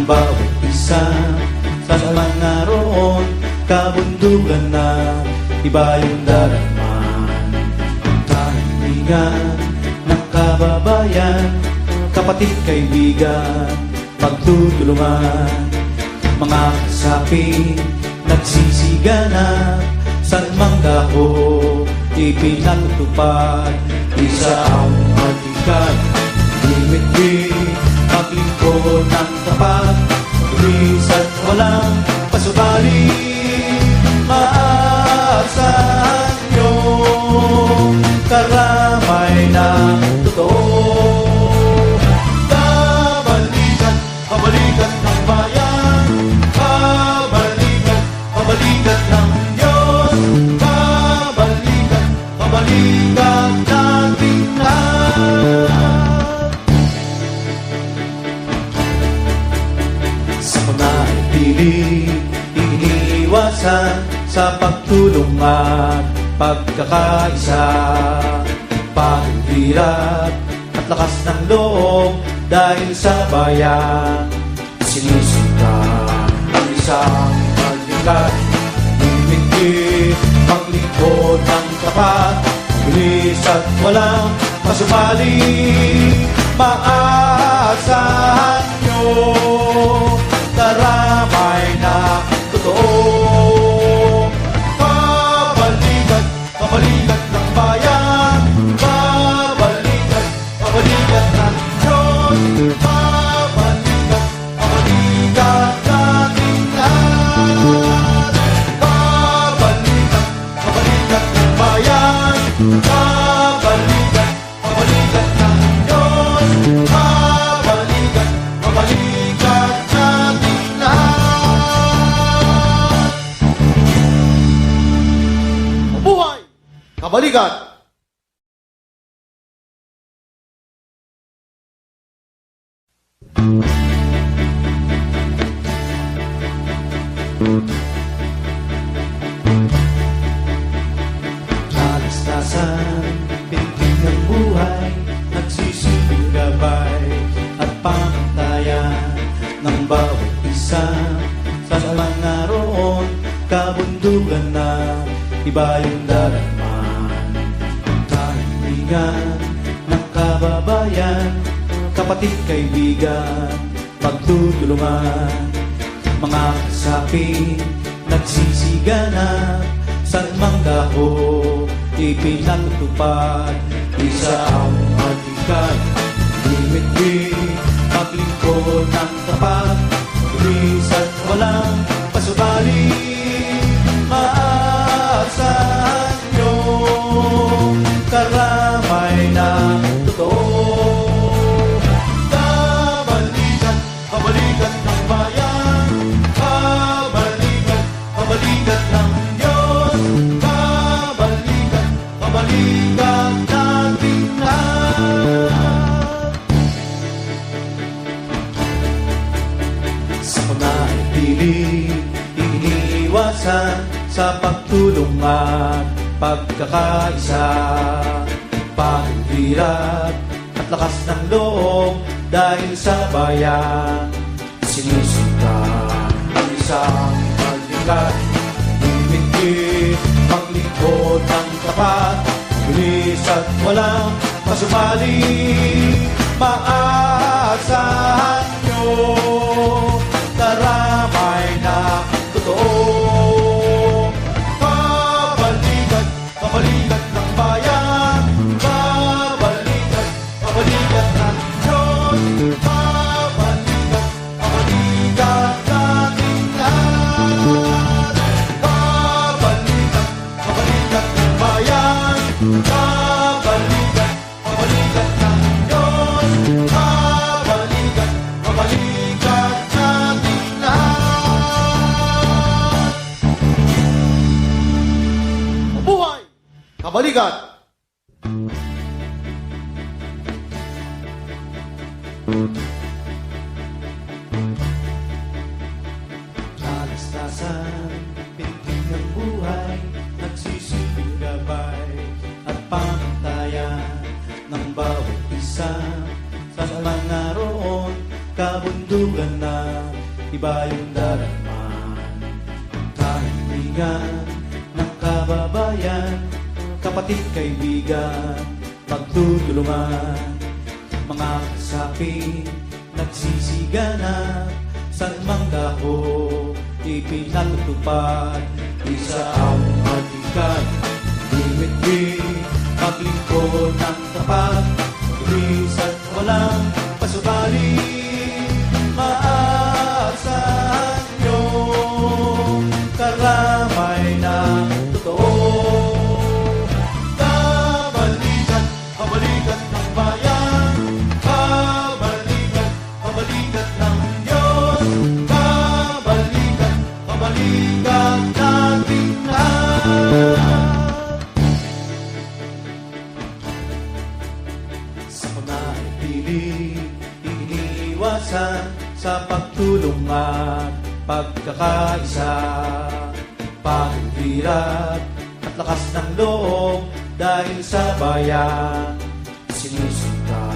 bawat isa. Sa mga roon, kabundugan na iba yung darama. Kahilingan ng kababayan, kapatid, kaibigan, pagtutulungan. Mga kasapi, nagsisiganap, saan mang dako, ipinatutupad. Isa ang hatikan, limit-limit, maglingkod ng tapat, mabilis at walang pasubali. Maaasahan nyo, karamay na totoo. Kabalikan, kabalikan ng bayan, kabalikan, kabalikan ng Diyos. Kabalikan, kabalikan natin lahat. Sa pananatili, iniiwasan sa pagtulong at pagkakaisa. Paghirap at lakas ng loob dahil sa bayan. Sinisita ang isang pagdikat, limit-limit, maglingkod ng tapat, bilis at walang pasumali. Maaasahan nyo, karamay na totoo. Kabalikan, kabalikan ng bayan, kabalikan, kabalikan ng Diyos. Kabalikan, kabalikan natin lahat. Kabalikan, kabalikan ng bayan, kabalikan, kabalikan ng Diyos. Kabalikan, kabalikan natin lahat. Mabuhay! Kabalikan! Kalastasan, pintig ng buhay, nagsisilbing gabay at pamantayan ng bawat isa. Sa mga roon, kabundugan na iba yung darama. Kahilingan ng kababayan, kapatid, kaibigan, pagtutulungan. Mga kasapi, nagsisiganap, saan mang dako, ipinatutupad. Isa ang hatikan, limit-limit, maglingkod ng tapat, bilis at walang pasubali. Maaasahan nyo, karamay na totoo. Kabalikan, kabalikan ng bayan, kabalikan, kabalikan ng Diyos. Kabalikan, kabalikan natin lahat. Sa pananatili, iniiwasan sa pagtulong at pagkakaisa. Paghirap at lakas ng loob dahil sa bayan. Sinisita ang isang pagdikat, limit-limit, maglingkod ng tapat, bilis at walang pasumali. Maaasahan nyo, karamay na totoo. Kabalikan, kabalikan ng bayan, kabalikan, kabalikan ng Diyos. Kabalikan, kabalikan natin lahat. Kabalikan, kabalikan ng bayan, kabalikan, kabalikan ng Diyos. Kabalikan, kabalikan natin lahat. Mabuhay! Kabalikan! Kalastasan, pintig ng buhay, nagsisilbing gabay at pamantayan ng bawat isa. Sa mga roon, kabundugan na iba yung darama. Kaibigan ng kababayan, kapatid kaibigan, magtutulungan. Mga kasapi nagsisiganap, saan mang dako ipinatutupad. Isa ang hatikan, limit-limit, maglingkod ng tapat, mabilis at walang pasubali. Maaasahan niyong karamay na totoo. Kabalikat, kabalikat ng bayan, kabalikat, kabalikat ng Diyos, kabalikat, kabalikat nating lahat. Sa pananatili, iniiwasan sa pagtulong at pagkakaisa, paghirat at lakas ng loob dahil sa bayan. Sinusunta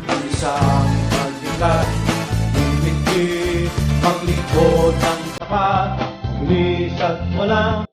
ang isang balikat, limit-limit, maglingkod ng tapat, mabilis at walang